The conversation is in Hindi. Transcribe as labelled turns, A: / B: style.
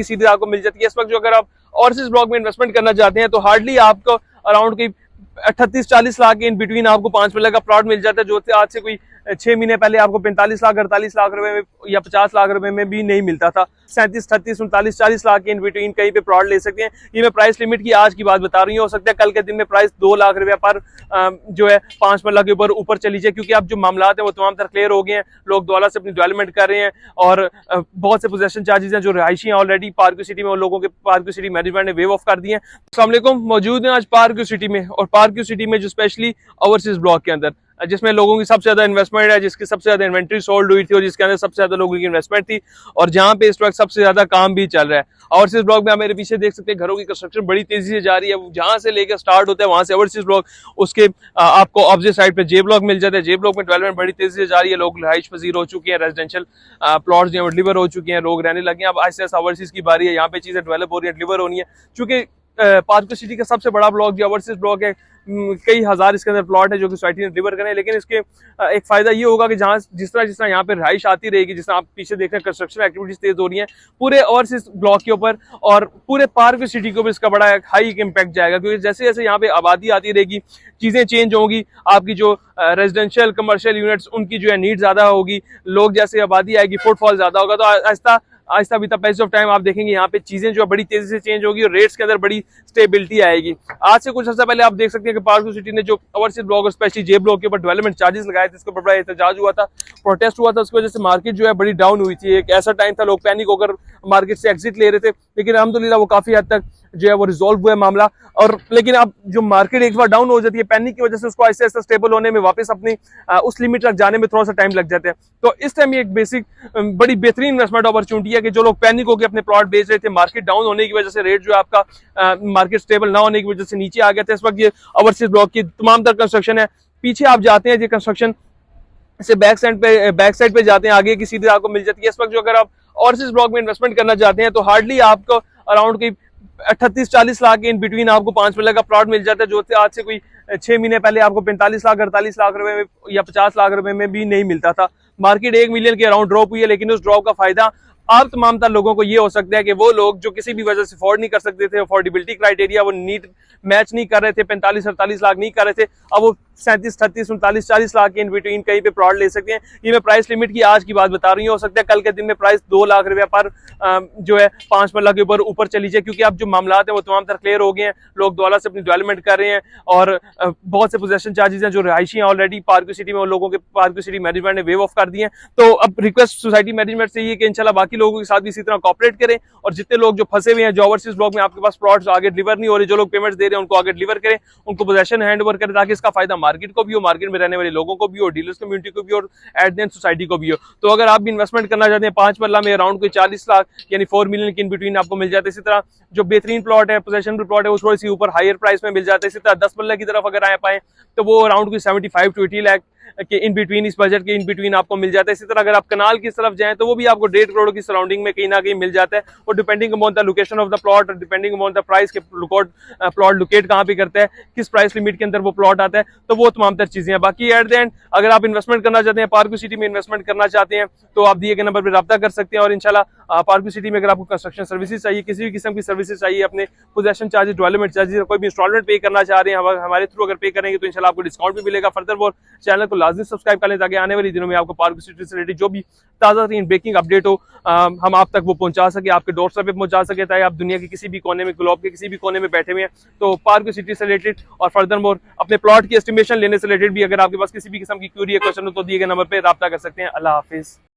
A: सीधे आपको मिल जाती है। इस वक्त जो अगर आप ओवरसीज ब्लॉक में इन्वेस्टमेंट करना चाहते हैं तो हार्डली आपको अराउंड की 38-40 लाख के इन बिटवीन आपको 5 मिले का प्लॉट मिल जाता है, जो आज से कोई 6 महीने पहले आपको 45 लाख 48 लाख रुपए में या 50 लाख रुपए में भी नहीं मिलता था। 37, 38, 39, 40 लाख के इन बिटवीन कहीं पे प्लॉट ले सकते हैं। ये मैं प्राइस लिमिट की आज की बात बता रही हूँ, हो सकता है कल के दिन में प्राइस 2 लाख रुपया पर जो है 5 मरला के ऊपर चली जाए, क्योंकि अब जो मामला है वो तमाम तरह क्लियर हो गए हैं। लोग दोबारा से अपनी डेवलपमेंट कर रहे हैं और बहुत से पोजेशन चार्जेस हैं जो रहायशी हैं ऑलरेडी पार्क सिटी में, और लोगों के पार्क सिटी मैनेजमेंट ने वेव ऑफ कर दिए हैं। अस्सलाम वालेकुम, मौजूद हैं आज पार्क सिटी में, और पार्क सिटी में जो स्पेशली ओवरसीज ब्लॉक के अंदर जिसमें लोगों की सबसे ज्यादा इन्वेस्टमेंट है, जिसकी सबसे ज्यादा इन्वेंट्री सोल्ड हुई थी और जिसके अंदर सबसे ज्यादा लोगों की इन्वेस्टमेंट थी, और जहां पे इस वक्त सबसे ज्यादा काम भी चल रहा है। ओवरसीज ब्लॉक में आप मेरे पीछे देख सकते हैं घरों की कंस्ट्रक्शन बड़ी तेजी से जा रही है। जहां से लेकर स्टार्ट होता है वहां से ओवरसीज ब्लॉक, उसके आपको ऑपोजिट साइड पे जे ब्लॉक मिल जाता है। जे ब्लॉक में डेवलपमेंट बड़ी तेजी से जा रही है, लोग रहाइश पजीर हो चुके हैं, रेजिडेंशियल प्लॉट जो है डिलीवर हो चुके हैं, लोग रहने लगे हैं। अब आहिस्ता आहिस्ता ओवरसीज की बारी है, यहाँ पे चीजें डेवलप हो रही है, डिलीवर होनी है। चूंकि पार्क सिटी का सबसे बड़ा ब्लॉक जो ओवरसीज ब्लॉक है, कई हजार इसके अंदर प्लॉट है जो कि सोसाइटी ने डिलीवर करें, लेकिन इसके एक फायदा ये होगा कि जहां जिस तरह यहाँ पे रहाइश आती रहेगी, जिस तरह आप पीछे देख रहे हैं कंस्ट्रक्शन एक्टिविटीज तेज हो रही हैं पूरे ओवरसीज ब्लॉक के ऊपर, और पूरे पार्क सिटी के ऊपर इसका बड़ा एक हाई इम्पैक्ट जाएगा, क्योंकि जैसे जैसे यहाँ पे आबादी आती रहेगी चीजें चेंज होंगी, आपकी जो रेजिडेंशियल कमर्शियल यूनिट्स उनकी जो है नीड ज्यादा होगी, लोग जैसे आबादी आएगी फुटफॉल ज्यादा होगा, तो Aahista Aahista with the passage of time आप देखेंगे यहाँ पे चीजें जो है बड़ी तेजी से चेंज होगी और रेट्स के अंदर बड़ी स्टेबिलिटी आएगी। आज से कुछ अर्सा पहले आप देख सकते हैं कि पार्क सिटी ने जो ओवरसीज ब्लॉक और स्पेशली जे ब्लॉक के ऊपर डेवलपमेंट चार्जेस लगाए थे, इसके ऊपर बड़ा एहतजाज हुआ था, प्रोटेस्ट हुआ था, उसकी वजह से मार्केट जो है बड़ी डाउन हुई थी। एक ऐसा टाइम था लोग पैनिक होकर मार्केट से एग्जिट ले रहे थे, लेकिन अल्हम्दुलिल्लाह वो काफी हद तक जो है वो रिजॉल्व हुआ है मामला। और लेकिन अब जो मार्केट एक बार डाउन हो जाती है पैनिक की वजह से, उसको ऐसे ऐसे स्टेबल होने में वापस अपनी उस लिमिट तक जाने में थोड़ा सा टाइम लग जाता है। तो इस टाइम ये एक बेसिक बड़ी बेहतरीन इन्वेस्टमेंट अपॉर्चुनिटी है कि जो लोग पैनिक होकर अपने प्लॉट बेच रहे थे, मार्केट डाउन होने की वजह से रेट जो है आपका मार्केट स्टेबल ना होने की वजह से नीचे आ गया था, इस वक्त ये ओवरसीज ब्लॉक की तमाम तरह कंस्ट्रक्शन है। पीछे आप जाते हैं ये कंस्ट्रक्शन से बैक साइड पे जाते हैं, आगे की सीधे आपको मिल जाती है। इस वक्त जो अगर आप ओवरसीज ब्लॉक में इन्वेस्टमेंट करना चाहते हैं तो हार्डली आपको अराउंड की 38-40 लाख के इन बिटवीन आपको 5 मिले का प्लॉट मिल जाता है, जो आज से कोई 6 महीने पहले आपको 45 लाख 48 लाख रुपए में या 50 लाख रुपए में भी नहीं मिलता था। मार्केट 1 मिलियन के अराउंड ड्रॉप हुई है, लेकिन उस ड्रॉप का फायदा आप तमाम तर लोगों को ये हो सकता है कि वो लोग जो किसी भी वजह से अफोर्ड नहीं कर सकते थे, अफोर्डेबिलिटी क्राइटेरिया वो नीड मैच नहीं कर रहे थे, 45-48 लाख नहीं कर रहे थे, अब वो 37, 38, 39, 40 लाख के इन बिटवीन कहीं पे प्लॉट ले सकते हैं। ये मैं प्राइस लिमिट की आज की बात बता रही हूँ, हो सकता है कल के दिन में प्राइस 2 लाख रुपया पर जो है 5 मरला के ऊपर चली जाए, क्योंकि अब जो मामला है वो तमाम तरह क्लियर हो गए हैं। लोग दोबारा से अपनी डेवलपमेंट कर रहे हैं और बहुत से पोजेशन चार्जेस हैं जो रहायशी हैं ऑलरेडी पार्क सिटी में, और लोगों के पार्क सिटी मैनेजमेंट ने वेव ऑफ कर दिए हैं। तो अब रिक्वेस्ट सोसाइटी मैनेजमेंट से ये कि इंशाल्लाह बाकी लोगों के साथ भी इसी तरह कॉपरेट करें, और जितने लोग जो फंसे हुए हैं जो ओवरसीज ब्लॉक में आपके पास प्लॉट्स आगे डिलीवर नहीं हो रहे, जो लोग पेमेंट्स दे रहे हैं उनको आगे डिलीवर करें, उनको पोजेशन हैंड ओवर करें, ताकि इसका फायदा मार्केट को भी हो, मार्केट में रहने वाले लोगों को भी हो, डीलर्स कम्युनिटी को भी और एट द एंड सोसाइटी को भी हो। तो अगर आप भी इन्वेस्टमेंट करना चाहते हैं 5 मरला में अराउंड कोई 40 लाख यानी 4 मिलियन के इन बिटवीन आपको मिल जाता है। इसी तरह जो बेहतरीन प्लॉट है, पोजेशनल प्लॉट है, वो थोड़ी सी ऊपर हायर प्राइस में मिल जाता है। इसी तरह 10 मरला की तरफ अगर आए पाए तो वो अराउंड कोई 75 to 80 लाख के इन बिटवीन, इस बजट के इन बिटवीन आपको मिल जाता है। इसी तरह अगर आप कनाल की तरफ जाएं तो वो भी आपको 1.5 करोड़ की सराउंडिंग में कहीं ना कहीं मिल जाता है, और depending upon the location of the plot, depending upon the price के प्लॉट लोकेट कहाँ पे करता है, किस प्राइस लिमिट के अंदर वो प्लॉट आता है, तो वो तमाम तर चीजें हैं। बाकी एट द एंड अगर आप इन्वेस्टमेंट करना चाहते हैं, पार्क सिटी में इन्वेस्टमेंट करना चाहते हैं, तो आप दिए गए नंबर पर रब्ता कर सकते हैं। और इंशाल्लाह पार्क सिटी में अगर आपको कंस्ट्रक्शन सर्विसेज चाहिए, किसी भी किस्म की सर्विसेज चाहिए, अपने पोजेशन चार्जेस, डेवलपमेंट चार्जेस, कोई भी इंस्टॉलमेंट पे करना चाह रहे हैं हमारे थ्रू अगर पे करेंगे तो इंशाल्लाह आपको डिस्काउंट भी मिलेगा। फर्दर वो चैनल को लाजमी सब्सक्राइब कर लें ताकि आने वाले दिनों में आपको पार्क सिटी से रिलेटेड जो भी ताज़ा तरीन ब्रेकिंग अपडेट हो हम आप तक वो पहुंचा सके, आपके डोरस्टेप पे पहुंचा सके, ताकि आप दुनिया के किसी भी कोने में, ग्लोब के किसी भी कोने में बैठे हुए हैं तो पार्क सिटी से रिलेटेड और फर्दर मोर अपने प्लॉट की एस्टिमेशन लेने से रिलेटेड भी अगर आपके पास किसी भी किस्म की क्यूरी या क्वेश्चन हो तो दिए गए नंबर पर रब्ता कर सकते हैं। अल्लाह हाफिज।